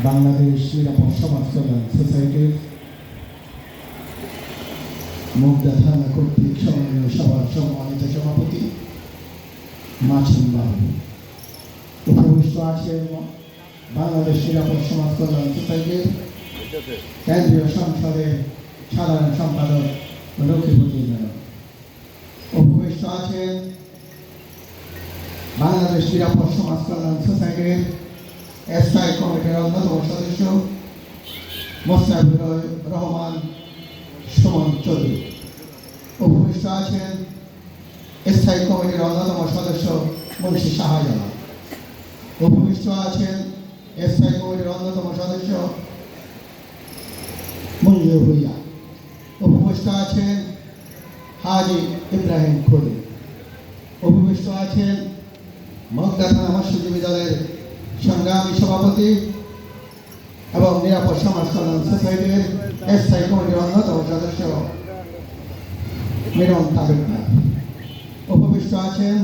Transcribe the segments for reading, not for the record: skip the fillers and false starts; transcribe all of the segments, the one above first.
বাংলাদেশ নিরাপদ সমাজ কল্যাণ সোসাইটির মুগদা থানা কর্তৃক সমন্বয় সভার সম্মানিত সভাপতি মাসুম বাবু, উপবিষ্ট আছেন বাংলাদেশ নিরাপদ সমাজ কল্যাণ সোসাইটির কেন্দ্রীয় সংসদের সাধারণ সম্পাদক রকিবউদ্দিন নানক, উপবিষ্ট আছেন বাংলাদেশ নিরাপদ সমাজ কল্যাণ সোসাইটির স্থায়ী কমিটির অন্যতম সদস্য মোস্তাফিজুর রহমান সুমন চৌধুরী, উপবিষ্ট আছেন স্থায়ী কমিটির অন্যতম সদস্য মুন্সি শাহজালাল, উপবিষ্ট আছেন স্থায়ী কমিটির অন্যতম সদস্য মঞ্জুর ভুইয়া, উপবিষ্ট আছেন হাজি ইব্রাহিম খোলি, উপবিষ্ট আছেন মুগদা থানা মৎস্যজীবী দলের সংগ্রামী সভাপতি এবং নিরাপদ সমাজ কল্যাণ সোসাইটির স্থায়ী কমিটির অন্যতম সদস্য মিরন তালুকদার, উপবিষ্ট আছেন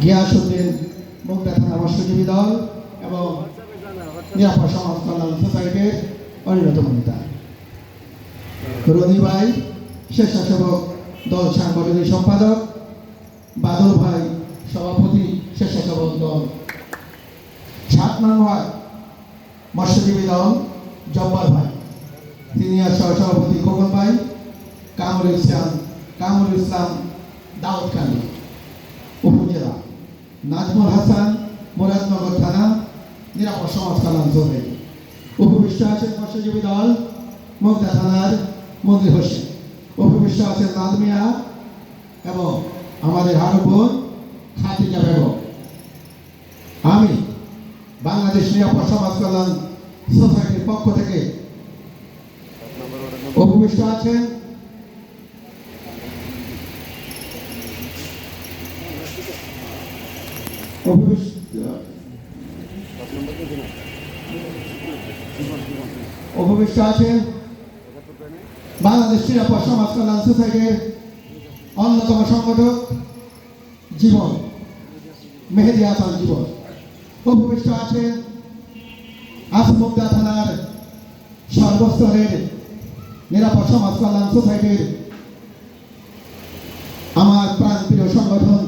গিয়াসউদ্দিন মুগদা থানা মৎস্যজীবী দল এবং নিরাপদ সমাজ কল্যাণ সোসাইটির অন্যতম নেতা রনি ভাই, স্বেচ্ছাসেবক দল সাংগঠনিক সম্পাদক বাদল ভাই, সভাপতি স্বেচ্ছাসেবক দল 7 নং ওয়ার্ড মৎস্যজীবী দল জব্বার ভাই, সিনিয়র সহসভাপতি খোকন ভাই, কামরুল ইসলাম দাউদখালী, উপজেলা নাজমুল হাসান মুরাদনগর থানা নিরাপদ সমাজ কল্যাণ সোসাইটি, উপবিষ্ট আছেন মৎস্যজীবী দল মুগদা থানার মন্দির হোসেন, উপবিষ্ট আছেন লালমিয়া এবং আমাদের আরো বোন খাদিজা বেগম। আমি বাংলাদেশ নিরাপদ সমাজ কল্যাণ সোসাইটির পক্ষ থেকে উপবিষ্ট আছেন বাংলাদেশ নিরাপদ সমাজ কল্যাণ সোসাইটির অন্যতম সংগঠক জীবন মেহেদি হাসান জীবন, উপবিষ্ট আছেন মুগদা থানার সর্বস্তরের নিরাপদ সমাজ কল্যাণ সোসাইটির আমার প্রাণপ্রিয় সংগঠন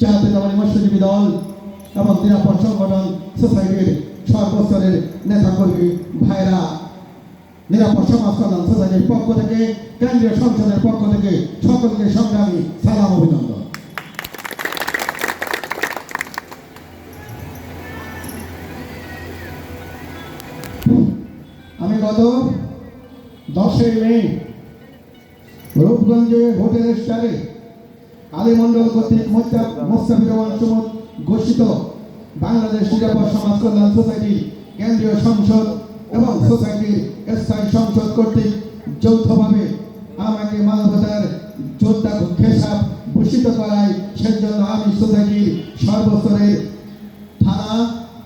জাতীয়তাবাদী মৎস্যজীবী দল এবং নিরাপদ সংগঠন সোসাইটির সর্বস্তরের নেতাকর্মী ভাইরা, নিরাপদ সমাজ কল্যাণ সোসাইটির পক্ষ থেকে কেন্দ্রীয় সংসদের পক্ষ থেকে সকলকে সংগ্রামী সালাম অভিনন্দন। আমি গত 10 মে রূপগঞ্জে হোটেল স্টারে আলীমন্ডল কর্তৃক মোস্তাফিজুর রহমান সুমন ঘোষিত বাংলাদেশ নিরাপদ সমাজ কল্যাণ সোসাইটি কেন্দ্রীয় সংসদ এবং সোসাইটির স্থায়ী সংসদ কর্তৃক যৌথভাবে আমাকে মানবতার যোদ্ধা খেতাব ভূষিত করায় সেজন্য আমি সোসাইটির সর্বস্তরের থানা,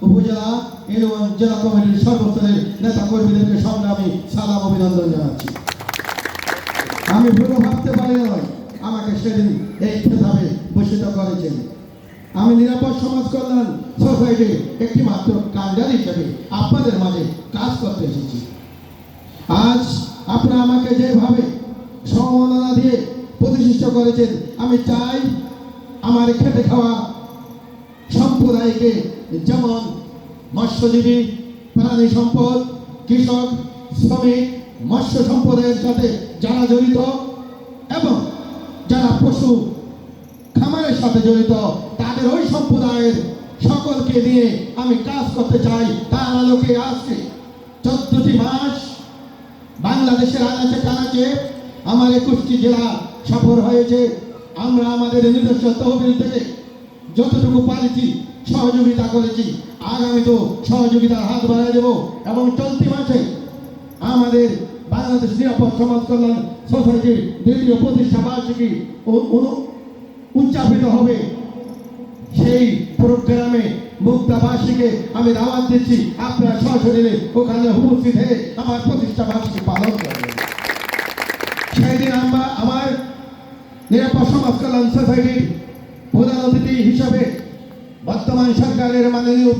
উপজেলা, ইউনিয়ন, জেলা কমিটির সর্বস্তরের নেতা কর্মীদেরকে সংগ্রামী সালাম অভিনন্দন জানাচ্ছি। আমি ভুলে ভাবতে পারি নয় আমাকে সেদিন এই খেতাবে ভূষিত করেছেন। আমি নিরাপদ সমাজ কল্যাণ সোসাইটির একটি মাত্র কাণ্ডার হিসেবে আপনাদের মাঝে কাজ করতে এসেছি। আজ আপনারা আমাকে যেভাবে সম্মাননা দিয়ে প্রতিষ্ঠিত করেছেন, আমি চাই আমার খেটে খাওয়া সম্প্রদায়কে, যেমন মৎস্যজীবী, প্রাণী সম্পদ, কৃষক, শ্রমিক, মৎস্য সম্প্রদায়ের সাথে যারা জড়িত এবং যারা পশু খামারের সাথে জড়িত তাদের ওই সম্প্রদায়ের সকলকে নিয়ে আমি কাজ করতে চাই। তার আলোকে আজকে 14টি মাস বাংলাদেশের আনাচে কানাচে আমার 21টি জেলা সফর হয়েছে। আমরা আমাদের নিজস্ব তহবিল থেকে যতটুকু পারেছি সহযোগিতা করেছি, আগামী তো সহযোগিতার হাত বাড়াই দেব এবং চলতি মাসে আমাদের বাংলাদেশ নিরাপদ সমাজ কল্যাণ সোসাইটির দ্বিতীয় প্রতিষ্ঠা বার্ষিকী উদযাপিত হবে। সেই প্রোগ্রামে মুগদা বার্ষিকী আমি দাওয়াত দিচ্ছি, আপনারা সশরীরে ওখানে উপস্থিত হয়ে আমার প্রতিষ্ঠা বার্ষিকী পালন করবেন। সেই দিন আমরা আমার নিরাপদ সমাজ কল্যাণ সোসাইটির প্রধান অতিথি হিসাবে বর্তমান সরকারের মাননীয়